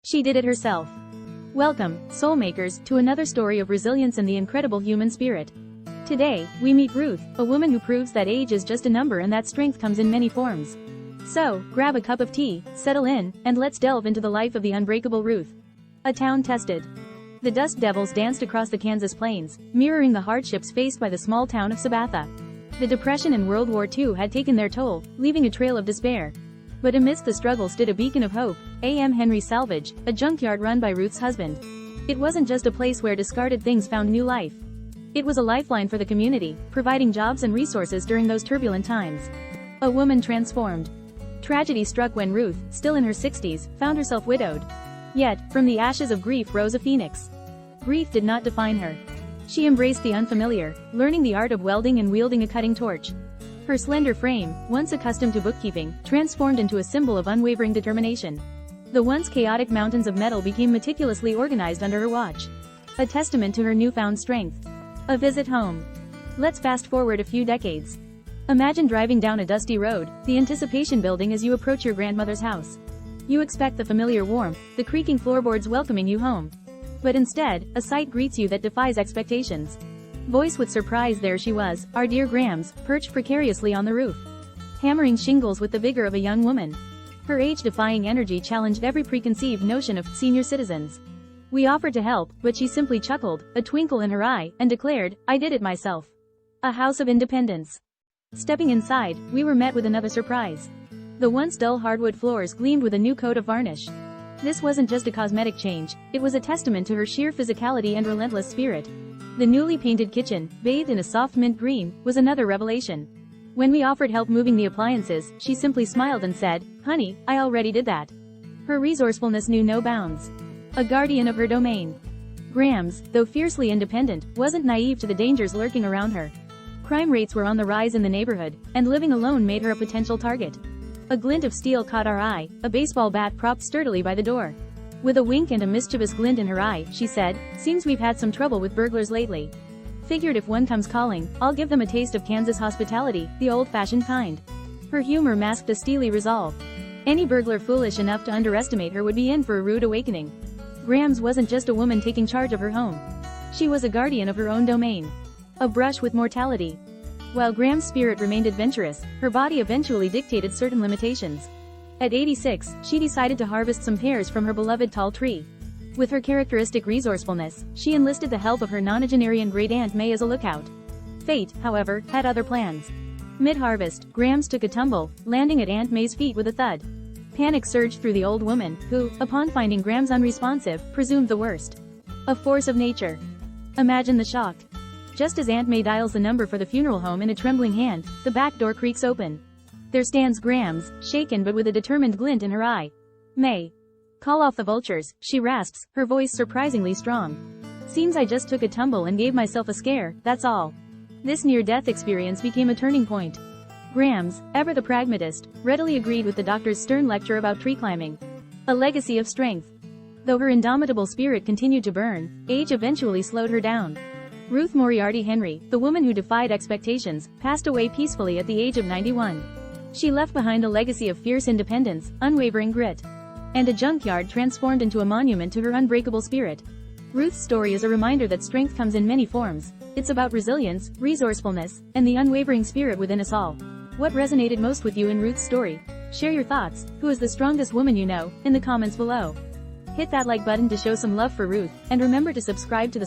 She did it herself. Welcome, soulmakers, to another story of resilience and the incredible human spirit. Today, we meet Ruth, a woman who proves that age is just a number and that strength comes in many forms. So, grab a cup of tea, settle in, and let's delve into the life of the unbreakable Ruth. A town tested. The dust devils danced across the Kansas plains, mirroring the hardships faced by the small town of Sabatha. The Depression and World War II had taken their toll, leaving a trail of despair. But amidst the struggle stood a beacon of hope, A.M. Henry Salvage, a junkyard run by Ruth's husband. It wasn't just a place where discarded things found new life. It was a lifeline for the community, providing jobs and resources during those turbulent times. A woman transformed. Tragedy struck when Ruth, still in her 60s, found herself widowed. Yet, from the ashes of grief rose a phoenix. Grief did not define her. She embraced the unfamiliar, learning the art of welding and wielding a cutting torch. Her slender frame, once accustomed to bookkeeping, transformed into a symbol of unwavering determination. The once chaotic mountains of metal became meticulously organized under her watch. A testament to her newfound strength. A visit home. Let's fast forward a few decades. Imagine driving down a dusty road, the anticipation building as you approach your grandmother's house. You expect the familiar warmth, the creaking floorboards welcoming you home. But instead, a sight greets you that defies expectations. Voiced with surprise, there she was, our dear Grams, perched precariously on the roof. Hammering shingles with the vigor of a young woman. Her age-defying energy challenged every preconceived notion of senior citizens. We offered to help, but she simply chuckled, a twinkle in her eye, and declared, I did it myself. A house of independence. Stepping inside, we were met with another surprise. The once dull hardwood floors gleamed with a new coat of varnish. This wasn't just a cosmetic change, it was a testament to her sheer physicality and relentless spirit. The newly painted kitchen, bathed in a soft mint green, was another revelation. When we offered help moving the appliances, she simply smiled and said, Honey, I already did that. Her resourcefulness knew no bounds. A guardian of her domain. Grams, though fiercely independent, wasn't naive to the dangers lurking around her. Crime rates were on the rise in the neighborhood, and living alone made her a potential target. A glint of steel caught our eye, a baseball bat propped sturdily by the door. With a wink and a mischievous glint in her eye, she said, Seems we've had some trouble with burglars lately. Figured if one comes calling, I'll give them a taste of Kansas hospitality, the old-fashioned kind. Her humor masked a steely resolve. Any burglar foolish enough to underestimate her would be in for a rude awakening. Grams wasn't just a woman taking charge of her home. She was a guardian of her own domain. A brush with mortality. While Grams' spirit remained adventurous, her body eventually dictated certain limitations. At 86, she decided to harvest some pears from her beloved tall tree. With her characteristic resourcefulness, she enlisted the help of her nonagenarian great-aunt May as a lookout. Fate, however, had other plans. Mid-harvest, Grams took a tumble, landing at Aunt May's feet with a thud. Panic surged through the old woman, who, upon finding Grams unresponsive, presumed the worst. A force of nature. Imagine the shock. Just as Aunt May dials the number for the funeral home in a trembling hand, the back door creaks open. There stands Grams, shaken but with a determined glint in her eye. May. Call off the vultures, she rasps, her voice surprisingly strong. Seems I just took a tumble and gave myself a scare, that's all. This near-death experience became a turning point. Grams, ever the pragmatist, readily agreed with the doctor's stern lecture about tree climbing. A legacy of strength. Though her indomitable spirit continued to burn, age eventually slowed her down. Ruth Moriarty Henry, the woman who defied expectations, passed away peacefully at the age of 91. She left behind a legacy of fierce independence, unwavering grit, and a junkyard transformed into a monument to her unbreakable spirit. Ruth's story is a reminder that strength comes in many forms. It's about resilience, resourcefulness, and the unwavering spirit within us all. What resonated most with you in Ruth's story? Share your thoughts. Who is the strongest woman you know? In the comments below. Hit that like button to show some love for Ruth, and remember to subscribe to the